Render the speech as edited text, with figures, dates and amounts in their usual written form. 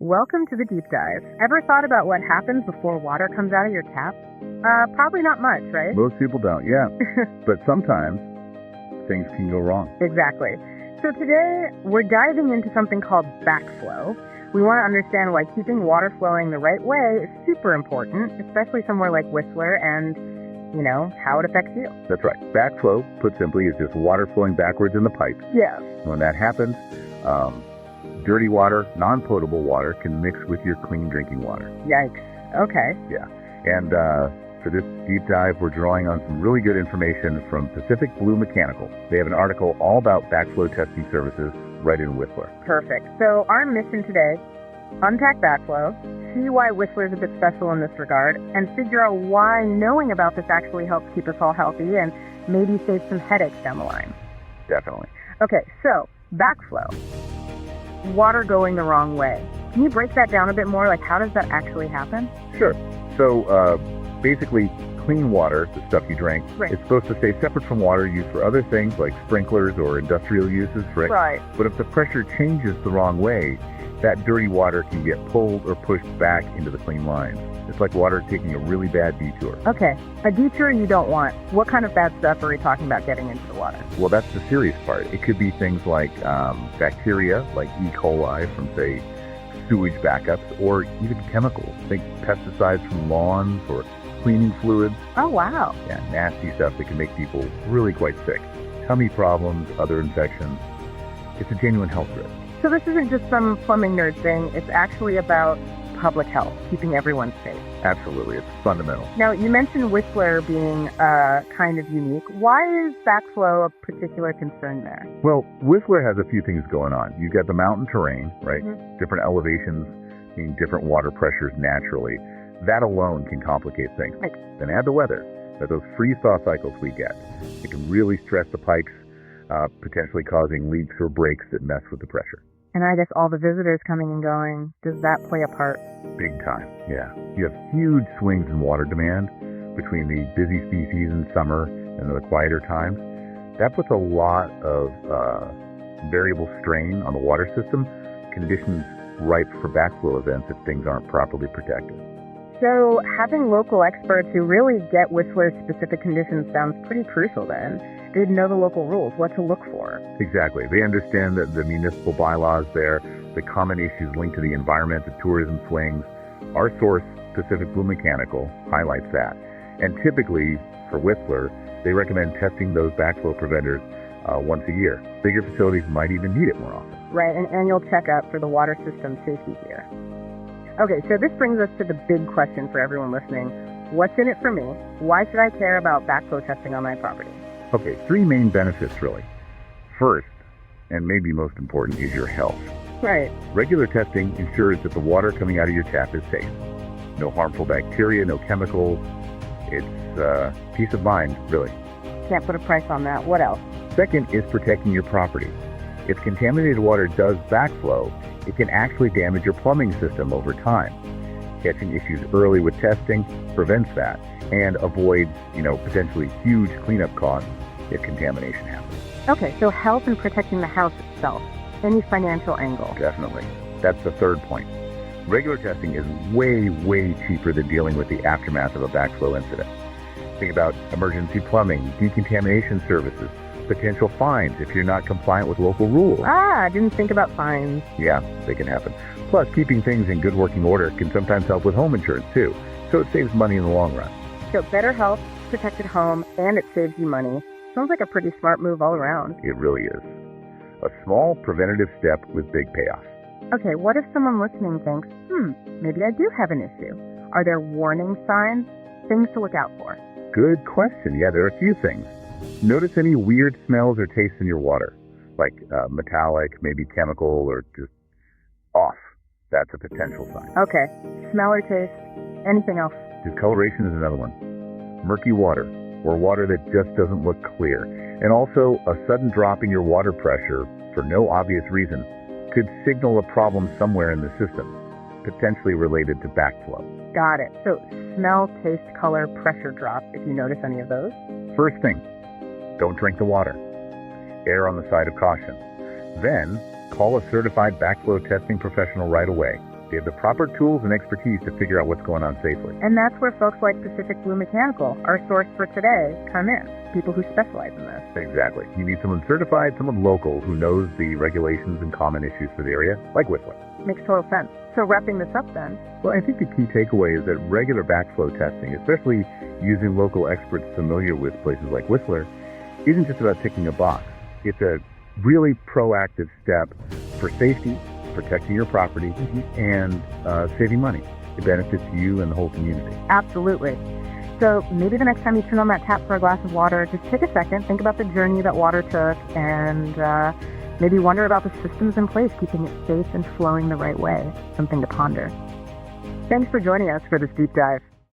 Welcome to the deep dive. Ever thought about what happens before water comes out of your tap? Probably not much, right? Most people don't, yeah. But sometimes things can go wrong. Exactly. So today we're diving into something called backflow. We want to understand why keeping water flowing the right way is super important, especially somewhere like Whistler, and, how it affects you. That's right. Backflow, put simply, is just water flowing backwards in the pipe. Yeah. When that happens, dirty water, non-potable water, can mix with your clean drinking water. Yikes. Okay. Yeah. And for this deep dive, we're drawing on some really good information from Pacific Blue Mechanical. They have an article all about backflow testing services right in Whistler. Perfect. So our mission today, unpack backflow, see why Whistler is a bit special in this regard, and figure out why knowing about this actually helps keep us all healthy and maybe save some headaches down the line. Definitely. Okay, so backflow. Water going the wrong way. Can you break that down a bit more? Like, how does that actually happen? Sure. So basically, clean water, the stuff you drink, Right. is supposed to stay separate from water used for other things like sprinklers or industrial uses, right? Right. But if the pressure changes the wrong way, that dirty water can get pulled or pushed back into the clean lines. It's like water taking a really bad detour. Okay, a detour you don't want. What kind of bad stuff are we talking about getting into the water? Well, that's the serious part. It could be things like bacteria, like E. coli from, say, sewage backups, or even chemicals. Think pesticides from lawns or cleaning fluids. Oh, wow. Yeah, nasty stuff that can make people really quite sick. Tummy problems, other infections. It's a genuine health risk. So this isn't just some plumbing nerd thing. It's actually about public health, keeping everyone safe. Absolutely. It's fundamental. Now, you mentioned Whistler being kind of unique. Why is backflow a particular concern there? Well, Whistler has a few things going on. You've got the mountain terrain, right? Mm-hmm. Different elevations mean different water pressures naturally. That alone can complicate things. Right. Then add the weather. Those freeze-thaw cycles we get. It can really stress the pipes, potentially causing leaks or breaks that mess with the pressure. And I guess all the visitors coming and going, does that play a part? Big time, yeah. You have huge swings in water demand between the busy species in summer and the quieter times. That puts a lot of variable strain on the water system, conditions ripe for backflow events if things aren't properly protected. So having local experts who really get Whistler's specific conditions sounds pretty crucial then. They know the local rules, what to look for. Exactly. They understand that the municipal bylaws there, the common issues linked to the environment, the tourism swings. Our source, Pacific Blue Mechanical, highlights that. And typically, for Whistler, they recommend testing those backflow preventers once a year. Bigger facilities might even need it more often. Right, an annual checkup for the water system safety here. Okay, so this brings us to the big question for everyone listening. What's in it for me? Why should I care about backflow testing on my property? Okay, three main benefits really. First, and maybe most important, is your health. Right. Regular testing ensures that the water coming out of your tap is safe. No harmful bacteria, no chemicals. It's peace of mind, really. Can't put a price on that. What else? Second is protecting your property. If contaminated water does backflow, it can actually damage your plumbing system over time. Catching issues early with testing prevents that and avoids, potentially huge cleanup costs if contamination happens. Okay, so health and protecting the house itself. Any financial angle? Definitely. That's the third point. Regular testing is way, way cheaper than dealing with the aftermath of a backflow incident. Think about emergency plumbing, decontamination services, potential fines if you're not compliant with local rules. I didn't think about fines. Yeah, they can happen. Plus, keeping things in good working order can sometimes help with home insurance too, so it saves money in the long run. So better health, protected home, and it saves you money. Sounds like a pretty smart move all around. It really is. A small preventative step with big payoff. Okay, what if someone listening thinks, maybe I do have an issue? Are there warning signs, things to look out for? Good question. Yeah, there are a few things. Notice any weird smells or tastes in your water, like metallic, maybe chemical, or just off. That's a potential sign. Okay, smell or taste, anything else? Discoloration is another one. Murky water, or water that just doesn't look clear. And also, a sudden drop in your water pressure for no obvious reason could signal a problem somewhere in the system, potentially related to backflow. Got it. So smell, taste, color, pressure drop, if you notice any of those. First thing, don't drink the water. Err on the side of caution. Then, call a certified backflow testing professional right away. They have the proper tools and expertise to figure out what's going on safely. And that's where folks like Pacific Blue Mechanical, our source for today, come in. People who specialize in this. Exactly. You need someone certified, someone local who knows the regulations and common issues for the area, like Whistler. Makes total sense. So wrapping this up then. Well, I think the key takeaway is that regular backflow testing, especially using local experts familiar with places like Whistler, isn't just about ticking a box. It's a really proactive step for safety, protecting your property, and saving money. It benefits you and the whole community. Absolutely. So maybe the next time you turn on that tap for a glass of water, just take a second, think about the journey that water took, and maybe wonder about the systems in place keeping it safe and flowing the right way. Something to ponder. Thanks for joining us for this deep dive.